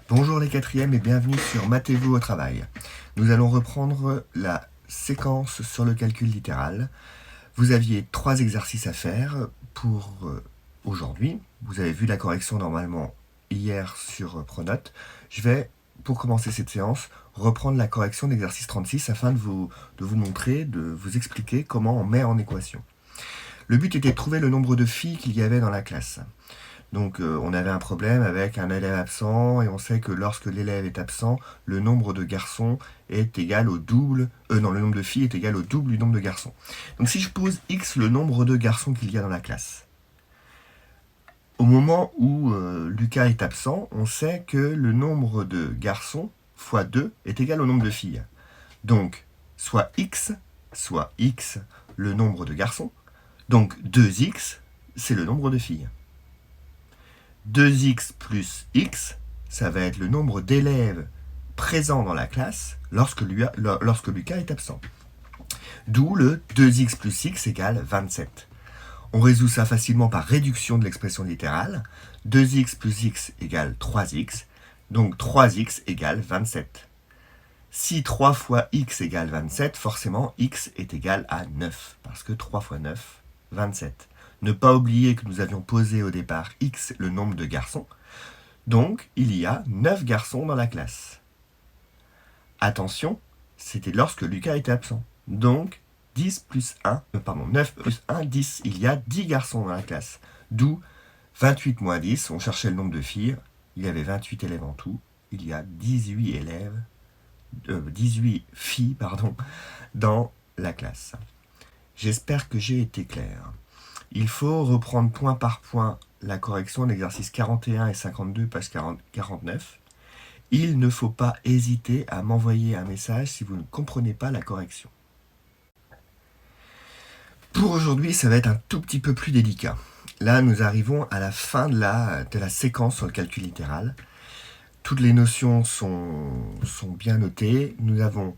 Bonjour les quatrièmes et bienvenue sur Mathez-vous au travail. Nous allons reprendre la séquence sur le calcul littéral. Vous aviez 3 exercices à faire pour aujourd'hui. Vous avez vu la correction normalement hier sur Pronote. Je vais, pour commencer cette séance, reprendre la correction d'exercice 36 afin de vous montrer, de vous expliquer comment on met en équation. Le but était de trouver le nombre de filles qu'il y avait dans la classe. Donc on avait un problème avec un élève absent et on sait que lorsque l'élève est absent, le nombre de garçons est égal au double, le nombre de filles est égal au double du nombre de garçons. Donc si je pose x le nombre de garçons qu'il y a dans la classe, au moment où Lucas est absent, on sait que le nombre de garçons fois 2 est égal au nombre de filles. Donc soit x le nombre de garçons, donc 2x c'est le nombre de filles. 2x plus x, ça va être le nombre d'élèves présents dans la classe lorsque Lucas est absent. D'où le 2x plus x égale 27. On résout ça facilement par réduction de l'expression littérale. 2x plus x égale 3x, donc 3x égale 27. Si 3 fois x égale 27, forcément x est égal à 9, parce que 3 fois 9, 27. Ne pas oublier que nous avions posé au départ x le nombre de garçons. Donc, il y a 9 garçons dans la classe. Attention, c'était lorsque Lucas était absent. Donc, 9 plus 1, 10. Il y a 10 garçons dans la classe. D'où 28 moins 10. On cherchait le nombre de filles. Il y avait 28 élèves en tout. Il y a 18 filles dans la classe. J'espère que j'ai été clair. Il faut reprendre point par point la correction d'exercices 41 et 52, page 49. Il ne faut pas hésiter à m'envoyer un message si vous ne comprenez pas la correction. Pour aujourd'hui, ça va être un tout petit peu plus délicat. Là, nous arrivons à la fin de la séquence sur le calcul littéral. Toutes les notions sont bien notées. Nous avons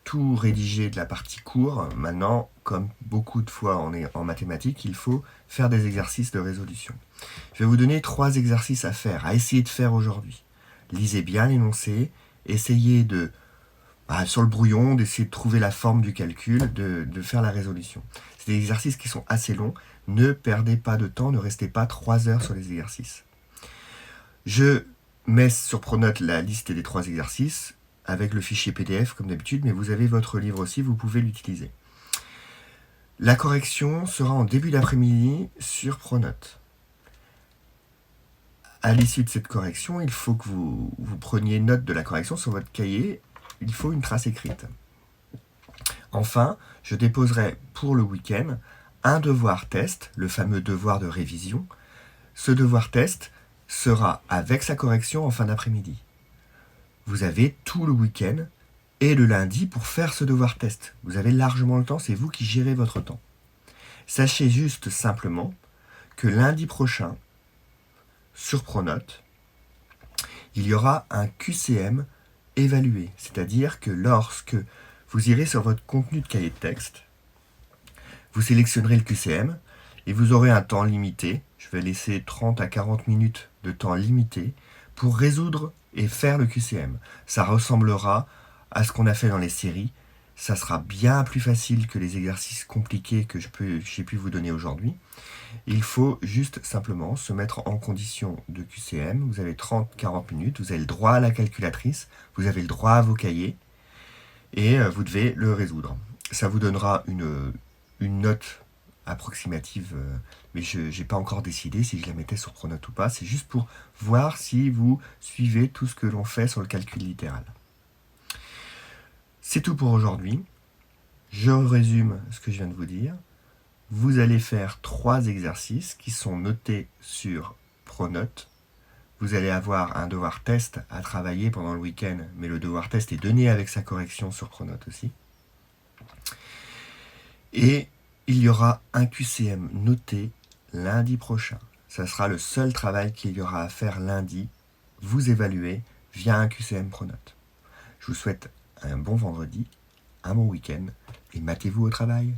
tout rédigé de la partie cours. Maintenant, comme beaucoup de fois en mathématiques, il faut faire des exercices de résolution. Je vais vous donner 3 exercices à faire, à essayer de faire aujourd'hui. Lisez bien l'énoncé, essayez sur le brouillon, d'essayer de trouver la forme du calcul, de faire la résolution. C'est des exercices qui sont assez longs. Ne perdez pas de temps, ne restez pas 3 heures sur les exercices. Je mets sur Pronote la liste des 3 exercices, avec le fichier PDF comme d'habitude, mais vous avez votre livre aussi, vous pouvez l'utiliser. La correction sera en début d'après-midi sur Pronote. À l'issue de cette correction, il faut que vous preniez note de la correction sur votre cahier. Il faut une trace écrite. Enfin, je déposerai pour le week-end un devoir test, le fameux devoir de révision. Ce devoir test sera avec sa correction en fin d'après-midi. Vous avez tout le week-end et le lundi pour faire ce devoir test. Vous avez largement le temps, c'est vous qui gérez votre temps. Sachez juste simplement que lundi prochain, sur Pronote, il y aura un QCM évalué. C'est-à-dire que lorsque vous irez sur votre contenu de cahier de texte, vous sélectionnerez le QCM et vous aurez un temps limité. Je vais laisser 30 à 40 minutes de temps limité pour résoudre et faire le QCM. Ça ressemblera à ce qu'on a fait dans les séries. Ça sera bien plus facile que les exercices compliqués que j'ai pu vous donner aujourd'hui. Il faut juste simplement se mettre en condition de QCM. Vous avez 30-40 minutes, vous avez le droit à la calculatrice, vous avez le droit à vos cahiers et vous devez le résoudre. Ça vous donnera une note approximative, mais je n'ai pas encore décidé si je la mettais sur Pronote ou pas. C'est juste pour voir si vous suivez tout ce que l'on fait sur le calcul littéral. C'est tout pour aujourd'hui. Je résume ce que je viens de vous dire. Vous allez faire 3 exercices qui sont notés sur Pronote. Vous allez avoir un devoir test à travailler pendant le week-end, mais le devoir test est donné avec sa correction sur Pronote aussi. Et il y aura un QCM noté lundi prochain. Ça sera le seul travail qu'il y aura à faire lundi, vous évaluer via un QCM Pronote. Je vous souhaite un bon vendredi, un bon week-end et mathez-vous au travail.